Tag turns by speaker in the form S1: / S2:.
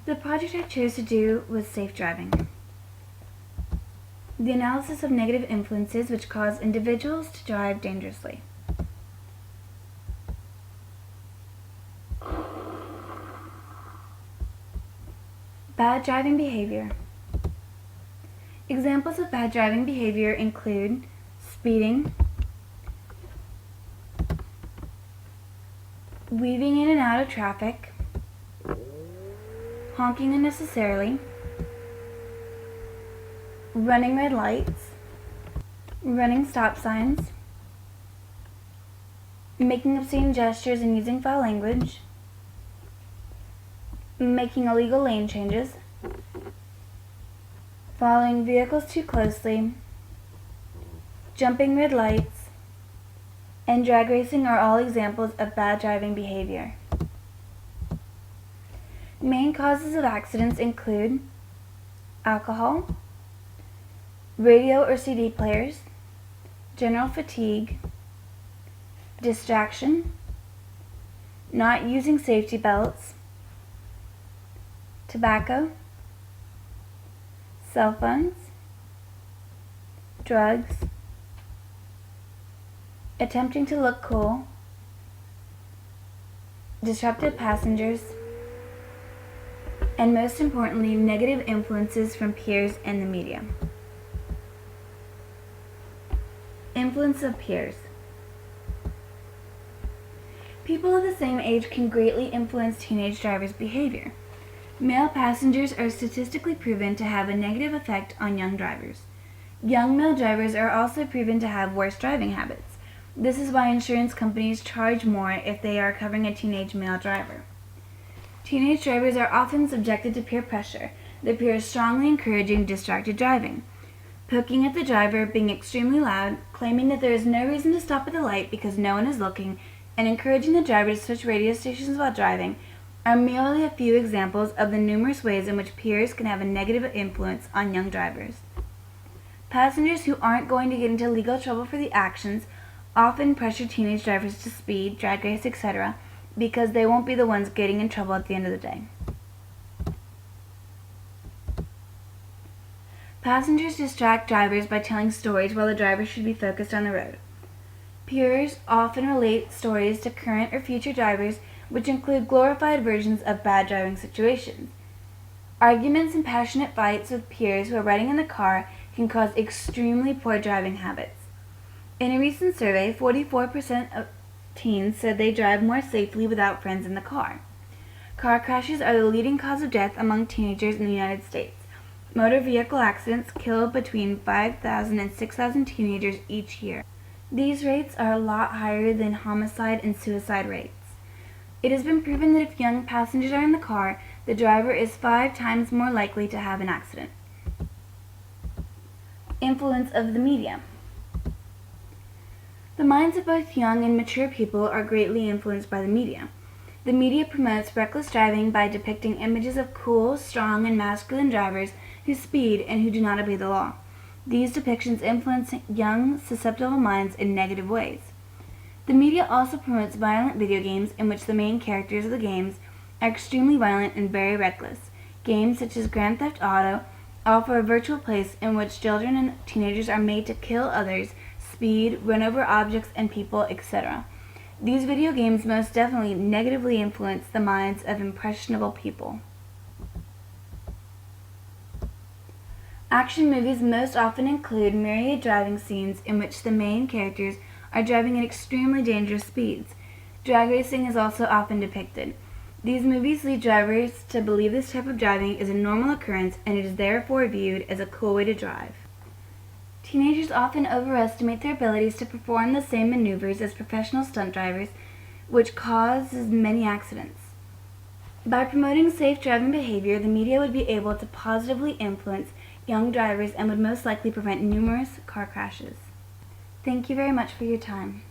S1: The project I chose to do was safe driving. The analysis of negative influences which cause individuals to drive dangerously. Bad driving behavior. Examples of bad driving behavior include speeding, weaving in and out of traffic, honking unnecessarily, running red lights, running stop signs, making obscene gestures and using foul language, making illegal lane changes, following vehicles too closely, jumping red lights, and drag racing are all examples of bad driving behavior. Main causes of accidents include alcohol, radio or CD players, general fatigue, distraction, not using safety belts, tobacco, cell phones, drugs, attempting to look cool, disruptive passengers, and most importantly, negative influences from peers and the media. Influence of peers. People of the same age can greatly influence teenage drivers' behavior. Male passengers are statistically proven to have a negative effect on young drivers. Young male drivers are also proven to have worse driving habits. This is why insurance companies charge more if they are covering a teenage male driver. Teenage drivers are often subjected to peer pressure, the peers strongly encouraging distracted driving. Poking at the driver, being extremely loud, claiming that there is no reason to stop at the light because no one is looking, and encouraging the driver to switch radio stations while driving are merely a few examples of the numerous ways in which peers can have a negative influence on young drivers. Passengers who aren't going to get into legal trouble for the actions often pressure teenage drivers to speed, drag race, etc., because they won't be the ones getting in trouble at the end of the day. Passengers distract drivers by telling stories while the driver should be focused on the road. Peers often relate stories to current or future drivers, which include glorified versions of bad driving situations. Arguments and passionate fights with peers who are riding in the car can cause extremely poor driving habits. In a recent survey, 44% of teens said they drive more safely without friends in the car. Car crashes are the leading cause of death among teenagers in the United States. Motor vehicle accidents kill between 5,000 and 6,000 teenagers each year. These rates are a lot higher than homicide and suicide rates. It has been proven that if young passengers are in the car, the driver is 5 times more likely to have an accident. Influence of the media. The minds of both young and mature people are greatly influenced by the media. The media promotes reckless driving by depicting images of cool, strong, and masculine drivers who speed and who do not obey the law. These depictions influence young, susceptible minds in negative ways. The media also promotes violent video games in which the main characters of the games are extremely violent and very reckless. Games such as Grand Theft Auto offer a virtual place in which children and teenagers are made to kill others, speed, run over objects and people, etc. These video games most definitely negatively influence the minds of impressionable people. Action movies most often include myriad driving scenes in which the main characters are driving at extremely dangerous speeds. Drag racing is also often depicted. These movies lead drivers to believe this type of driving is a normal occurrence and it is therefore viewed as a cool way to drive. Teenagers often overestimate their abilities to perform the same maneuvers as professional stunt drivers, which causes many accidents. By promoting safe driving behavior, the media would be able to positively influence young drivers and would most likely prevent numerous car crashes. Thank you very much for your time.